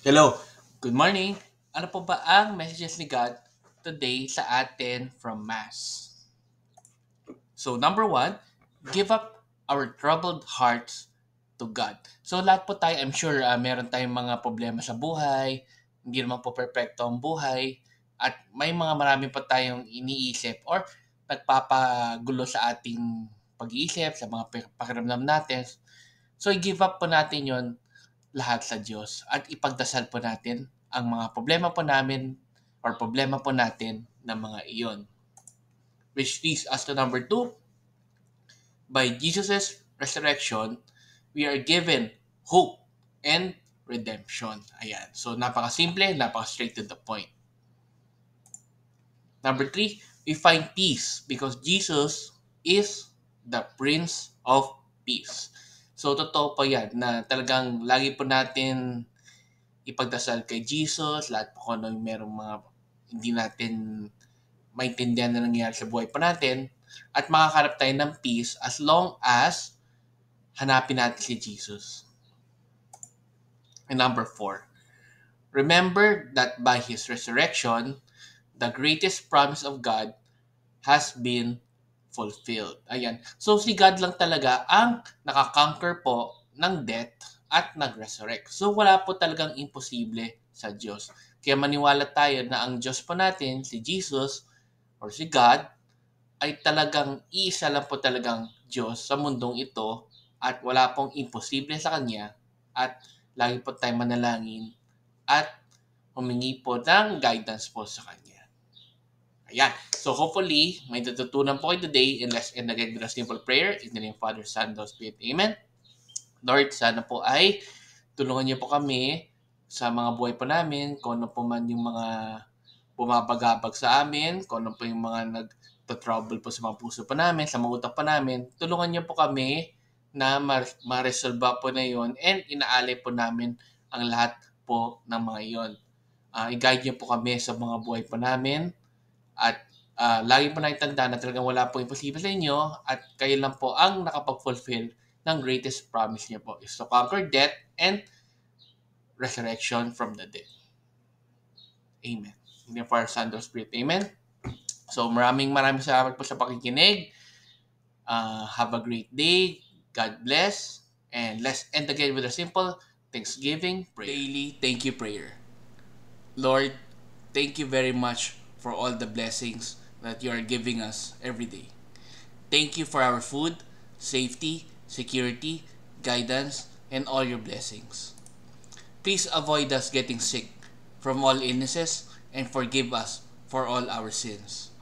Hello, good morning. Ano po ba ang messages ni God today sa atin from Mass? So, number one, give up our troubled hearts to God. So, lahat po tayo, I'm sure, meron tayong mga problema sa buhay, hindi naman po perfecto ang buhay, at may mga marami pa tayong iniisip or nagpapagulo sa ating pag-iisip, sa mga pakiramdam natin. So, i-give up po natin yon lahat sa Diyos at ipagdasal po natin ang mga problema po namin or problema po natin na mga iyon. Which leads us to number two, by Jesus' resurrection, we are given hope and redemption. Ayan. So, napaka-simple, napaka-straight to the point. Number three, we find peace because Jesus is the Prince of Peace. So, totoo po yan na talagang lagi po natin ipagdasal kay Jesus, lahat po kung ano yung merong mga hindi natin maintindihan na nangyayari sa buhay po natin, at makakarap tayo ng peace as long as hanapin natin si Jesus. And number four, remember that by His resurrection, the greatest promise of God has been fulfilled. Ayan. So, si God lang talaga ang nakakonquer po ng death at nag-resurrect. So, wala po talagang imposible sa Diyos. Kaya maniwala tayo na ang Diyos po natin, si Jesus or si God, ay talagang iisa lang po talagang Diyos sa mundong ito at wala pong imposible sa Kanya at lagi po tayo manalangin at humingi po ng guidance po sa Kanya. Ayan. So hopefully, may natutunan po kayo today and let's end again with a simple prayer in the name of Father, Son, and Holy Spirit. Amen. Lord, sana po ay tulungan niyo po kami sa mga buhay po namin, kung ano po man yung mga bumabagabag sa amin, kung ano po yung mga nag-trouble po sa mga puso po namin, sa mga utak po namin. Tulungan niyo po kami na ma-resolve po na yon and inaalay po namin ang lahat po ng mga iyon. I-guide niyo po kami sa mga buhay po namin at lagi po naitanda na talagang wala po imposible sa inyo at kayo lang po ang nakapag-fulfill ng greatest promise niyo po is to conquer death and resurrection from the dead. Amen. In the Father, Son, and Spirit. Amen. So maraming salamat po sa pakikinig. Have a great day. God bless. And let's end again with a simple Thanksgiving prayer. Daily thank you prayer. Lord, thank you very much for all the blessings that you are giving us every day. Thank you for our food, safety, security, guidance, and all your blessings. Please avoid us getting sick from all illnesses and forgive us for all our sins.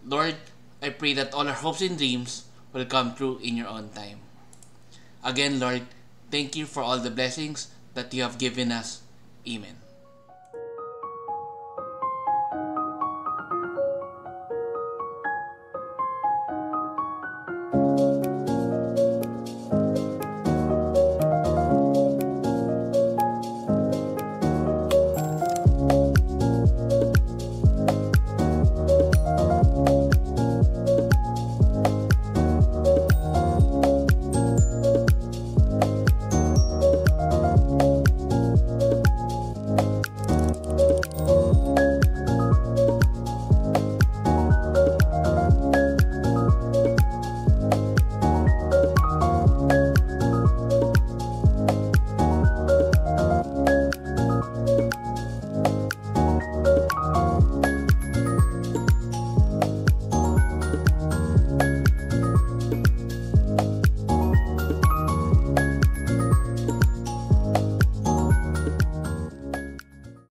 Lord, I pray that all our hopes and dreams will come true in your own time. Again, Lord, thank you for all the blessings that you have given us. Amen.